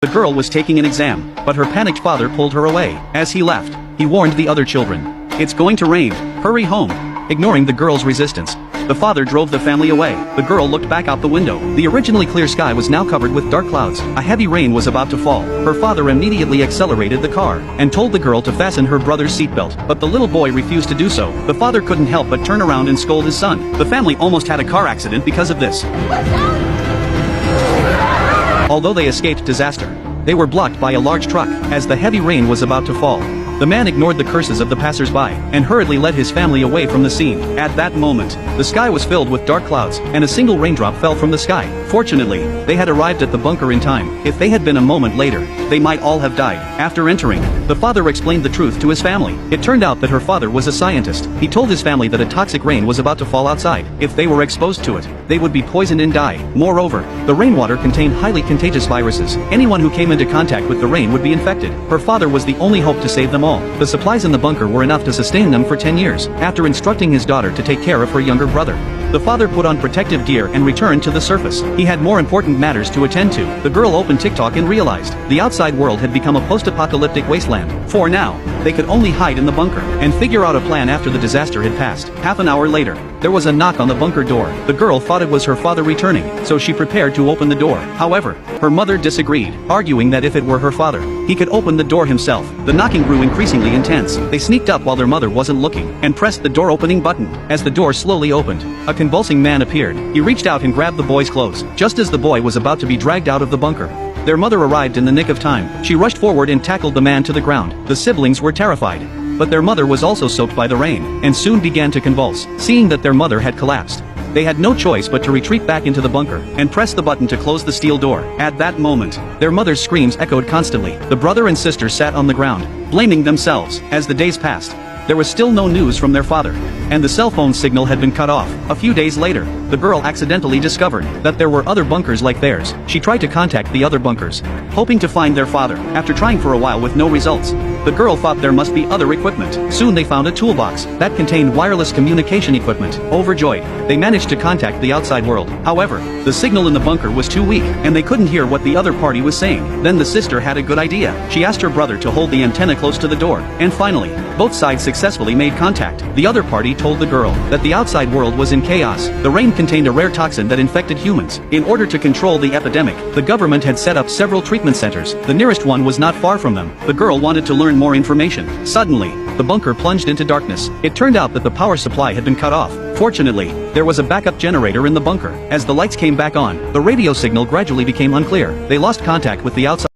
The girl was taking an exam, but her panicked father pulled her away. As he left, he warned the other children. "It's going to rain, hurry home." Ignoring the girl's resistance, the father drove the family away. The girl looked back out the window. The originally clear sky was now covered with dark clouds. A heavy rain was about to fall. Her father immediately accelerated the car, and told the girl to fasten her brother's seatbelt, but the little boy refused to do so. The father couldn't help but turn around and scold his son. The family almost had a car accident because of this. Although they escaped disaster, they were blocked by a large truck, as the heavy rain was about to fall. The man ignored the curses of the passers-by, and hurriedly led his family away from the scene. At that moment, the sky was filled with dark clouds, and a single raindrop fell from the sky. Fortunately, they had arrived at the bunker in time. If they had been a moment later, they might all have died. After entering, the father explained the truth to his family. It turned out that her father was a scientist. He told his family that a toxic rain was about to fall outside. If they were exposed to it, they would be poisoned and die. Moreover, the rainwater contained highly contagious viruses. Anyone who came into contact with the rain would be infected. Her father was the only hope to save them all. The supplies in the bunker were enough to sustain them for 10 years. After instructing his daughter to take care of her younger brother, the father put on protective gear and returned to the surface. He had more important matters to attend to. The girl opened TikTok and realized the outside world had become a post-apocalyptic wasteland. For now, they could only hide in the bunker and figure out a plan after the disaster had passed. Half an hour later, there was a knock on the bunker door. The girl thought it was her father returning, so she prepared to open the door. However, her mother disagreed, arguing that if it were her father, he could open the door himself. The knocking grew increasingly intense. They sneaked up while their mother wasn't looking, and pressed the door opening button. As the door slowly opened, a convulsing man appeared. He reached out and grabbed the boy's clothes, just as the boy was about to be dragged out of the bunker. Their mother arrived in the nick of time. She rushed forward and tackled the man to the ground. The siblings were terrified, but their mother was also soaked by the rain, and soon began to convulse. Seeing that their mother had collapsed, they had no choice but to retreat back into the bunker, and press the button to close the steel door. At that moment, their mother's screams echoed constantly. The brother and sister sat on the ground, blaming themselves. As the days passed, there was still no news from their father, and the cell phone signal had been cut off. A few days later, the girl accidentally discovered that there were other bunkers like theirs. She tried to contact the other bunkers, hoping to find their father. After trying for a while with no results, the girl thought there must be other equipment. Soon they found a toolbox that contained wireless communication equipment. Overjoyed, they managed to contact the outside world. However, the signal in the bunker was too weak, and they couldn't hear what the other party was saying. Then the sister had a good idea. She asked her brother to hold the antenna close to the door, and finally, both sides successfully made contact. The other party told the girl that the outside world was in chaos. The rain contained a rare toxin that infected humans. In order to control the epidemic, the government had set up several treatment centers. The nearest one was not far from them. The girl wanted to learn more information. Suddenly, the bunker plunged into darkness. It turned out that the power supply had been cut off. Fortunately, there was a backup generator in the bunker. As the lights came back on, the radio signal gradually became unclear. They lost contact with the outside